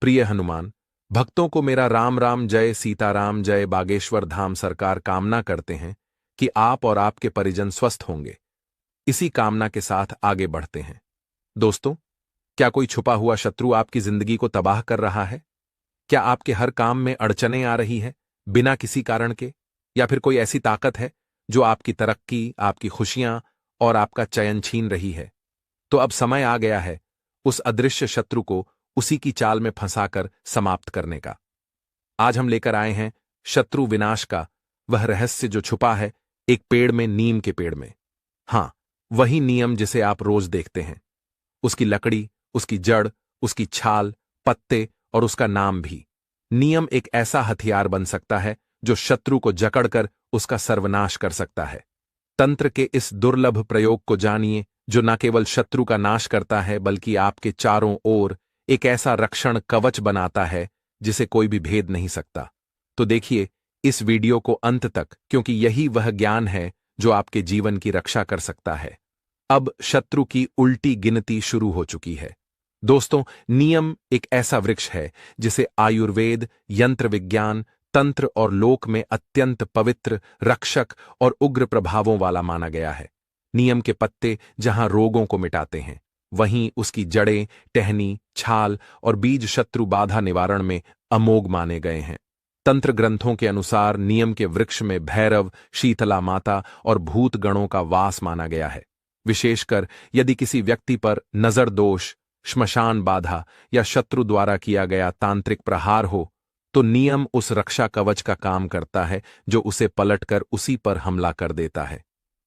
प्रिय हनुमान, भक्तों को मेरा राम राम जय सीताराम जय बागेश्वर धाम सरकार कामना करते हैं कि आप और आपके परिजन स्वस्थ होंगे। इसी कामना के साथ आगे बढ़ते हैं। दोस्तों, क्या कोई छुपा हुआ शत्रु आपकी जिंदगी को तबाह कर रहा है? क्या आपके हर काम में अड़चनें आ रही हैं, बिना किसी कारण के? या फिर कोई ऐसी ताकत है जो आपकी तरक्की, आपकी खुशियां और आपका चयन छीन रही है? तो अब समय आ गया है उस अदृश्य शत्रु को उसी की चाल में फंसाकर समाप्त करने का। आज हम लेकर आए हैं शत्रु विनाश का वह रहस्य जो छुपा है एक पेड़ में, नीम के पेड़ में। हां, वही नियम जिसे आप रोज देखते हैं। उसकी लकड़ी, उसकी जड़, उसकी छाल, पत्ते और उसका नाम भी। नियम एक ऐसा हथियार बन सकता है जो शत्रु को जकड़कर उसका सर्वनाश कर सकता है। तंत्र के इस दुर्लभ प्रयोग को जानिए जो न केवल शत्रु का नाश करता है बल्कि आपके चारों ओर एक ऐसा रक्षण कवच बनाता है जिसे कोई भी भेद नहीं सकता। तो देखिए इस वीडियो को अंत तक, क्योंकि यही वह ज्ञान है जो आपके जीवन की रक्षा कर सकता है। अब शत्रु की उल्टी गिनती शुरू हो चुकी है। दोस्तों, नियम एक ऐसा वृक्ष है जिसे आयुर्वेद, यंत्र विज्ञान, तंत्र और लोक में अत्यंत पवित्र, रक्षक और उग्र प्रभावों वाला माना गया है। नियम के पत्ते जहां रोगों को मिटाते हैं, वहीं उसकी जड़ें, टहनी, छाल और बीज शत्रु बाधा निवारण में अमोघ माने गए हैं। तंत्र ग्रंथों के अनुसार नियम के वृक्ष में भैरव, शीतला माता और भूत गणों का वास माना गया है। विशेषकर यदि किसी व्यक्ति पर नजर दोष, श्मशान बाधा या शत्रु द्वारा किया गया तांत्रिक प्रहार हो, तो नियम उस रक्षा कवच का काम करता है जो उसे पलटकर उसी पर हमला कर देता है।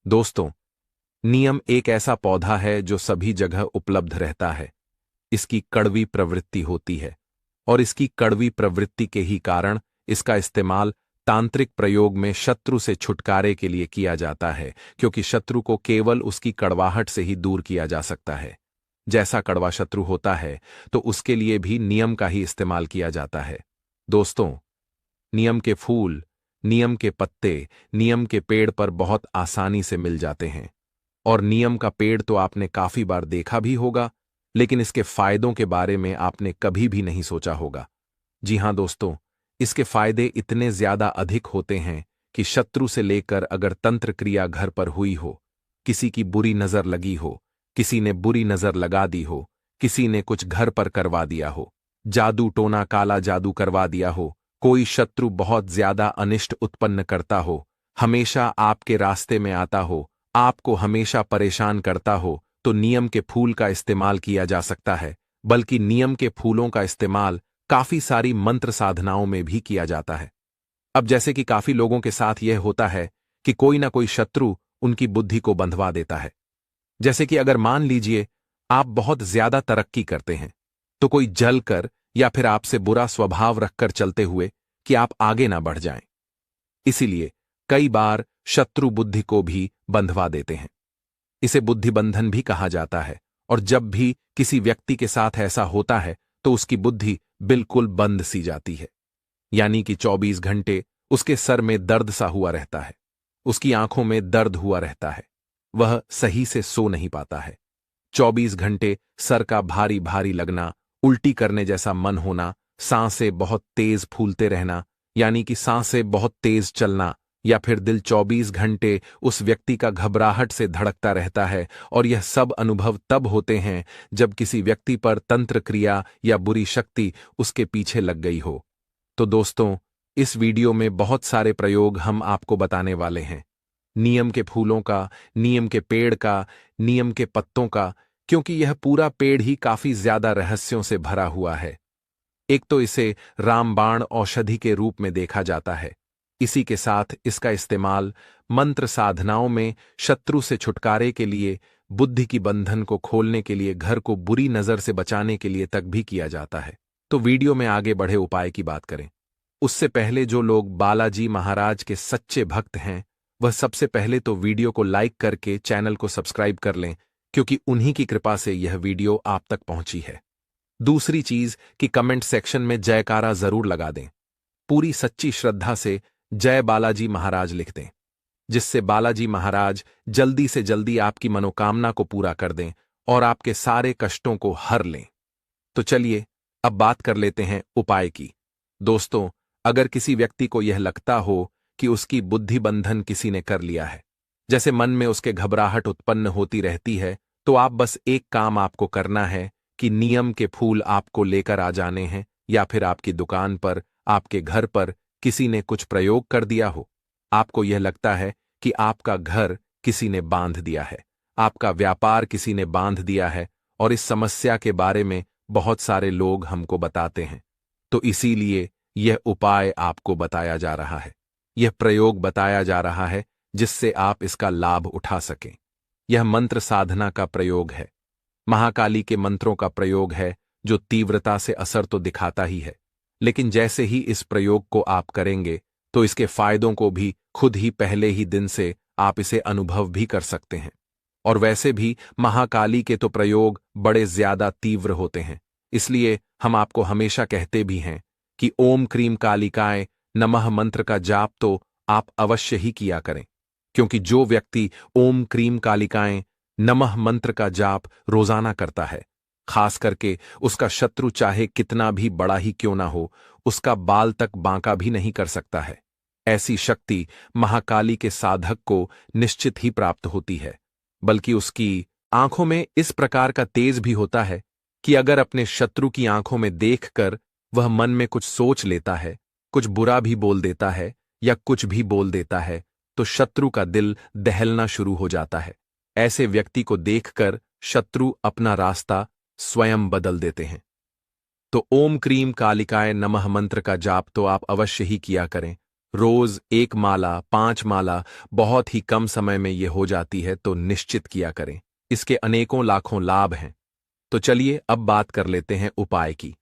दोस्तों, नियम एक ऐसा पौधा है जो सभी जगह उपलब्ध रहता है। इसकी कड़वी प्रवृत्ति होती है और इसकी कड़वी प्रवृत्ति के ही कारण इसका इस्तेमाल तांत्रिक प्रयोग में शत्रु से छुटकारे के लिए किया जाता है, क्योंकि शत्रु को केवल उसकी कड़वाहट से ही दूर किया जा सकता है। जैसा कड़वा शत्रु होता है तो उसके लिए भी नियम का ही इस्तेमाल किया जाता है। दोस्तों, नियम के फूल, नियम के पत्ते, नियम के पेड़ पर बहुत आसानी से मिल जाते हैं। और नियम का पेड़ तो आपने काफी बार देखा भी होगा, लेकिन इसके फायदों के बारे में आपने कभी भी नहीं सोचा होगा। जी हां दोस्तों, इसके फायदे इतने ज्यादा अधिक होते हैं कि शत्रु से लेकर अगर तंत्र क्रिया घर पर हुई हो, किसी की बुरी नजर लगी हो, किसी ने बुरी नजर लगा दी हो, किसी ने कुछ घर पर करवा दिया हो, जादू टोना काला जादू करवा दिया हो, कोई शत्रु बहुत ज्यादा अनिष्ट उत्पन्न करता हो, हमेशा आपके रास्ते में आता हो, आपको हमेशा परेशान करता हो, तो नियम के फूल का इस्तेमाल किया जा सकता है। बल्कि नियम के फूलों का इस्तेमाल काफी सारी मंत्र साधनाओं में भी किया जाता है। अब जैसे कि काफी लोगों के साथ यह होता है कि कोई ना कोई शत्रु उनकी बुद्धि को बंधवा देता है। जैसे कि अगर मान लीजिए आप बहुत ज्यादा तरक्की करते हैं, तो कोई जल कर या फिर आपसे बुरा स्वभाव रखकर चलते हुए कि आप आगे ना बढ़ जाएं। इसीलिए कई बार शत्रु बुद्धि को भी बंधवा देते हैं। इसे बुद्धिबंधन भी कहा जाता है। और जब भी किसी व्यक्ति के साथ ऐसा होता है तो उसकी बुद्धि बिल्कुल बंद सी जाती है, यानी कि 24 घंटे उसके सर में दर्द सा हुआ रहता है, उसकी आंखों में दर्द हुआ रहता है, वह सही से सो नहीं पाता है। 24 घंटे सर का भारी भारी लगना, उल्टी करने जैसा मन होना, सांसें बहुत तेज फूलते रहना, यानी कि सांसें बहुत तेज चलना, या फिर दिल 24 घंटे उस व्यक्ति का घबराहट से धड़कता रहता है। और यह सब अनुभव तब होते हैं जब किसी व्यक्ति पर तंत्र क्रिया या बुरी शक्ति उसके पीछे लग गई हो। तो दोस्तों, इस वीडियो में बहुत सारे प्रयोग हम आपको बताने वाले हैं। नियम के फूलों का, नियम के पेड़ का, नियम के पत्तों का, क्योंकि यह पूरा पेड़ ही काफी ज्यादा रहस्यों से भरा हुआ है। एक तो इसे रामबाण औषधि के रूप में देखा जाता है। इसी के साथ इसका इस्तेमाल मंत्र साधनाओं में शत्रु से छुटकारे के लिए, बुद्धि की बंधन को खोलने के लिए, घर को बुरी नजर से बचाने के लिए तक भी किया जाता है। तो वीडियो में आगे बढ़े उपाय की बात करें उससे पहले जो लोग बालाजी महाराज के सच्चे भक्त हैं, वह सबसे पहले तो वीडियो को लाइक करके चैनल को सब्सक्राइब कर लें, क्योंकि उन्हीं की कृपा से यह वीडियो आप तक पहुंची है। दूसरी चीज कि कमेंट सेक्शन में जयकारा जरूर लगा दें। पूरी सच्ची श्रद्धा से जय बालाजी महाराज लिख दें, जिससे बालाजी महाराज जल्दी से जल्दी आपकी मनोकामना को पूरा कर दें और आपके सारे कष्टों को हर लें। तो चलिए अब बात कर लेते हैं उपाय की। दोस्तों, अगर किसी व्यक्ति को यह लगता हो कि उसकी बुद्धि बंधन किसी ने कर लिया है, जैसे मन में उसके घबराहट उत्पन्न होती रहती है, तो आप बस एक काम आपको करना है कि नियम के फूल आपको लेकर आ जाने हैं, या फिर आपकी दुकान पर, आपके घर पर किसी ने कुछ प्रयोग कर दिया हो। आपको यह लगता है कि आपका घर किसी ने बांध दिया है, आपका व्यापार किसी ने बांध दिया है, और इस समस्या के बारे में बहुत सारे लोग हमको बताते हैं। तो इसीलिए यह उपाय आपको बताया जा रहा है, यह प्रयोग बताया जा रहा है, जिससे आप इसका लाभ उठा सकें। यह मंत्र साधना का प्रयोग है, महाकाली के मंत्रों का प्रयोग है, जो तीव्रता से असर तो दिखाता ही है, लेकिन जैसे ही इस प्रयोग को आप करेंगे तो इसके फायदों को भी खुद ही पहले ही दिन से आप इसे अनुभव भी कर सकते हैं। और वैसे भी महाकाली के तो प्रयोग बड़े ज्यादा तीव्र होते हैं, इसलिए हम आपको हमेशा कहते भी हैं कि ओम क्रीम कालिकाय नमः मंत्र का जाप तो आप अवश्य ही किया करें, क्योंकि जो व्यक्ति ओम क्रीम कालिकाएं नमः मंत्र का जाप रोजाना करता है, खास करके उसका शत्रु चाहे कितना भी बड़ा ही क्यों ना हो, उसका बाल तक बांका भी नहीं कर सकता है। ऐसी शक्ति महाकाली के साधक को निश्चित ही प्राप्त होती है, बल्कि उसकी आंखों में इस प्रकार का तेज भी होता है कि अगर अपने शत्रु की आंखों में देखकर वह मन में कुछ सोच लेता है, कुछ बुरा भी बोल देता है या कुछ भी बोल देता है, तो शत्रु का दिल दहलना शुरू हो जाता है। ऐसे व्यक्ति को देखकर शत्रु अपना रास्ता स्वयं बदल देते हैं। तो ओम क्रीम कालिकाय नमः मंत्र का जाप तो आप अवश्य ही किया करें। रोज 1 माला, 5 माला बहुत ही कम समय में यह हो जाती है, तो निश्चित किया करें। इसके अनेकों लाखों लाभ हैं। तो चलिए अब बात कर लेते हैं उपाय की।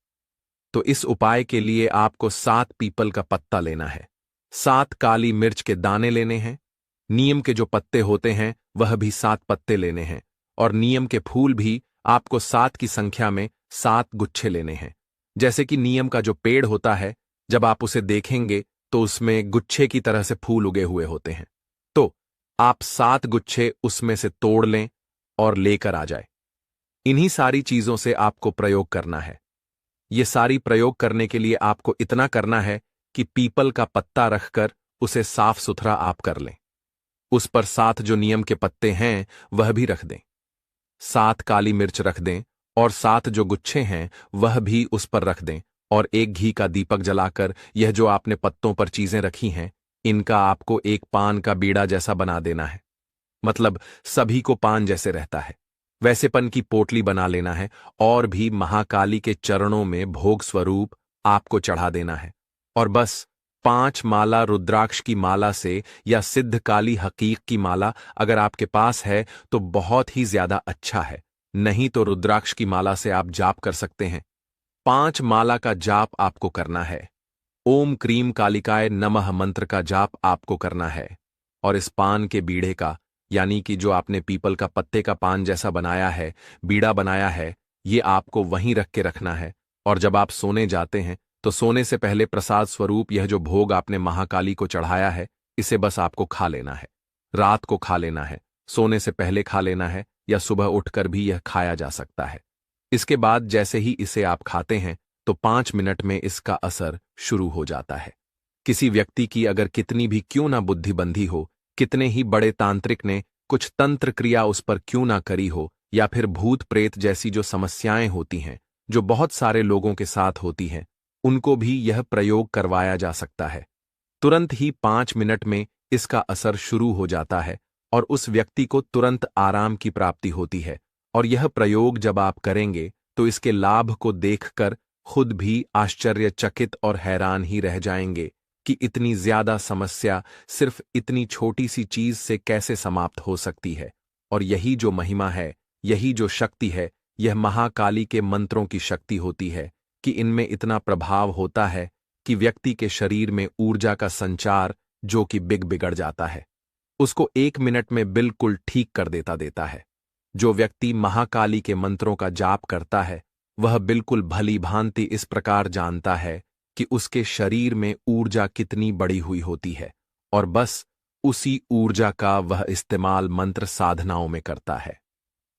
तो इस उपाय के लिए आपको 7 पीपल का पत्ता लेना है, 7 काली मिर्च के दाने लेने हैं, नीम के जो पत्ते होते हैं वह भी 7 पत्ते लेने हैं, और नीम के फूल भी आपको 7 की संख्या में 7 गुच्छे लेने हैं। जैसे कि नीम का जो पेड़ होता है, जब आप उसे देखेंगे तो उसमें गुच्छे की तरह से फूल उगे हुए होते हैं। तो आप 7 गुच्छे उसमें से तोड़ लें और लेकर आ जाए। इन्हीं सारी चीजों से आपको प्रयोग करना है। ये सारी प्रयोग करने के लिए आपको इतना करना है कि पीपल का पत्ता रखकर उसे साफ सुथरा आप कर लें। उस पर 7 जो नीम के पत्ते हैं वह भी रख दें, 7 काली मिर्च रख दें, और 7 जो गुच्छे हैं वह भी उस पर रख दें, और एक घी का दीपक जलाकर यह जो आपने पत्तों पर चीजें रखी हैं, इनका आपको एक पान का बीड़ा जैसा बना देना है। मतलब सभी को पान जैसे रहता है वैसेपन की पोटली बना लेना है, और भी महाकाली के चरणों में भोग स्वरूप आपको चढ़ा देना है। और बस 5 माला रुद्राक्ष की माला से या सिद्ध काली हकीक की माला अगर आपके पास है तो बहुत ही ज्यादा अच्छा है, नहीं तो रुद्राक्ष की माला से आप जाप कर सकते हैं। 5 माला का जाप आपको करना है। ओम क्रीम कालिकाय नमः मंत्र का जाप आपको करना है, और इस पान के बीड़े का, यानी कि जो आपने पीपल का पत्ते का पान जैसा बनाया है, बीड़ा बनाया है, ये आपको वहीं रख के रखना है। और जब आप सोने जाते हैं तो सोने से पहले प्रसाद स्वरूप यह जो भोग आपने महाकाली को चढ़ाया है, इसे बस आपको खा लेना है। रात को खा लेना है, सोने से पहले खा लेना है, या सुबह उठकर भी यह खाया जा सकता है। इसके बाद जैसे ही इसे आप खाते हैं तो 5 मिनट में इसका असर शुरू हो जाता है। किसी व्यक्ति की अगर कितनी भी क्यों ना बुद्धिबंधी हो, कितने ही बड़े तांत्रिक ने कुछ तंत्र क्रिया उस पर क्यों ना करी हो, या फिर भूत प्रेत जैसी जो समस्याएं होती हैं, जो बहुत सारे लोगों के साथ होती हैं, उनको भी यह प्रयोग करवाया जा सकता है। तुरंत ही 5 मिनट में इसका असर शुरू हो जाता है, और उस व्यक्ति को तुरंत आराम की प्राप्ति होती है। और यह प्रयोग जब आप करेंगे तो इसके लाभ को देखकर खुद भी आश्चर्यचकित और हैरान ही रह जाएंगे कि इतनी ज्यादा समस्या सिर्फ इतनी छोटी सी चीज से कैसे समाप्त हो सकती है। और यही जो महिमा है, यही जो शक्ति है, यह महाकाली के मंत्रों की शक्ति होती है कि इनमें इतना प्रभाव होता है कि व्यक्ति के शरीर में ऊर्जा का संचार जो कि बिगड़ जाता है, उसको 1 मिनट में बिल्कुल ठीक कर देता है। जो व्यक्ति महाकाली के मंत्रों का जाप करता है वह बिल्कुल भली भांति इस प्रकार जानता है कि उसके शरीर में ऊर्जा कितनी बड़ी हुई होती है, और बस उसी ऊर्जा का वह इस्तेमाल मंत्र साधनाओं में करता है,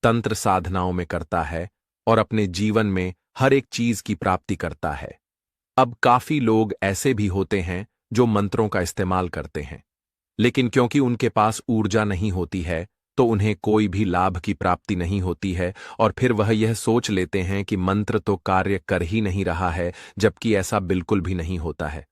तंत्र साधनाओं में करता है, और अपने जीवन में हर एक चीज की प्राप्ति करता है। अब काफी लोग ऐसे भी होते हैं जो मंत्रों का इस्तेमाल करते हैं, लेकिन क्योंकि उनके पास ऊर्जा नहीं होती है तो उन्हें कोई भी लाभ की प्राप्ति नहीं होती है, और फिर वह यह सोच लेते हैं कि मंत्र तो कार्य कर ही नहीं रहा है, जबकि ऐसा बिल्कुल भी नहीं होता है।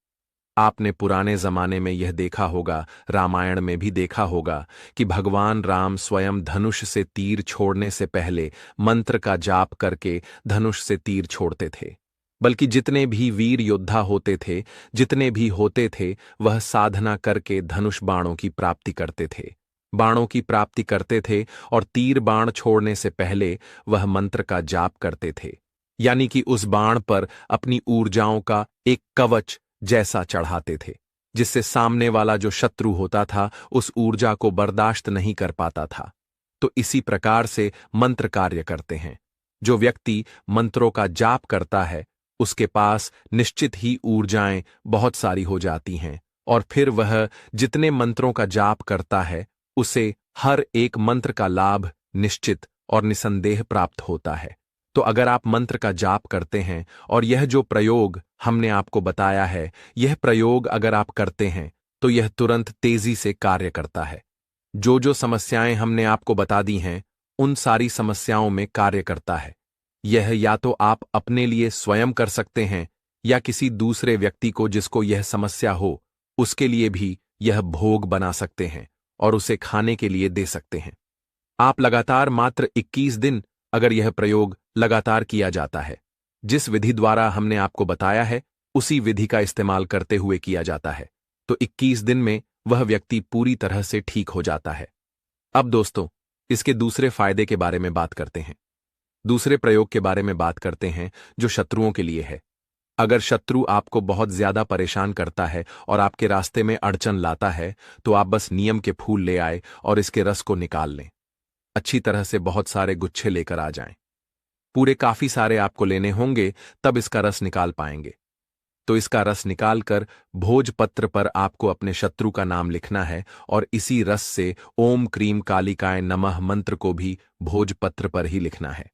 आपने पुराने जमाने में यह देखा होगा, रामायण में भी देखा होगा कि भगवान राम स्वयं धनुष से तीर छोड़ने से पहले मंत्र का जाप करके धनुष से तीर छोड़ते थे। बल्कि जितने भी वीर योद्धा होते थे, जितने भी होते थे, वह साधना करके धनुष बाणों की प्राप्ति करते थे, बाणों की प्राप्ति करते थे, और तीर बाण छोड़ने से पहले वह मंत्र का जाप करते थे, यानी कि उस बाण पर अपनी ऊर्जाओं का एक कवच जैसा चढ़ाते थे, जिससे सामने वाला जो शत्रु होता था उस ऊर्जा को बर्दाश्त नहीं कर पाता था। तो इसी प्रकार से मंत्र कार्य करते हैं। जो व्यक्ति मंत्रों का जाप करता है उसके पास निश्चित ही ऊर्जाएं बहुत सारी हो जाती हैं, और फिर वह जितने मंत्रों का जाप करता है उसे हर एक मंत्र का लाभ निश्चित और निसंदेह प्राप्त होता है। तो अगर आप मंत्र का जाप करते हैं और यह जो प्रयोग हमने आपको बताया है, यह प्रयोग अगर आप करते हैं तो यह तुरंत तेजी से कार्य करता है। जो जो समस्याएं हमने आपको बता दी हैं उन सारी समस्याओं में कार्य करता है। यह या तो आप अपने लिए स्वयं कर सकते हैं या किसी दूसरे व्यक्ति को जिसको यह समस्या हो उसके लिए भी यह भोग बना सकते हैं और उसे खाने के लिए दे सकते हैं। आप लगातार मात्र 21 दिन अगर यह प्रयोग लगातार किया जाता है, जिस विधि द्वारा हमने आपको बताया है उसी विधि का इस्तेमाल करते हुए किया जाता है, तो 21 दिन में वह व्यक्ति पूरी तरह से ठीक हो जाता है। अब दोस्तों, इसके दूसरे फायदे के बारे में बात करते हैं। दूसरे प्रयोग के बारे में बात करते हैं जो शत्रुओं के लिए है। अगर शत्रु आपको बहुत ज्यादा परेशान करता है और आपके रास्ते में अड़चन लाता है तो आप बस नीम के फूल ले आए और इसके रस को निकाल लें। अच्छी तरह से बहुत सारे गुच्छे लेकर आ जाएं। पूरे काफी सारे आपको लेने होंगे, तब इसका रस निकाल पाएंगे। तो इसका रस निकालकर भोजपत्र पर आपको अपने शत्रु का नाम लिखना है, और इसी रस से ओम क्रीम कालिकाय नमः मंत्र को भी भोजपत्र पर ही लिखना है।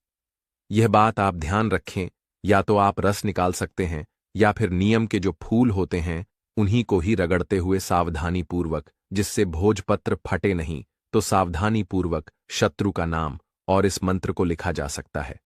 यह बात आप ध्यान रखें, या तो आप रस निकाल सकते हैं या फिर नीम के जो फूल होते हैं उन्हीं को ही रगड़ते हुए सावधानी पूर्वक, जिससे भोजपत्र फटे नहीं, तो सावधानी पूर्वक शत्रु का नाम और इस मंत्र को लिखा जा सकता है।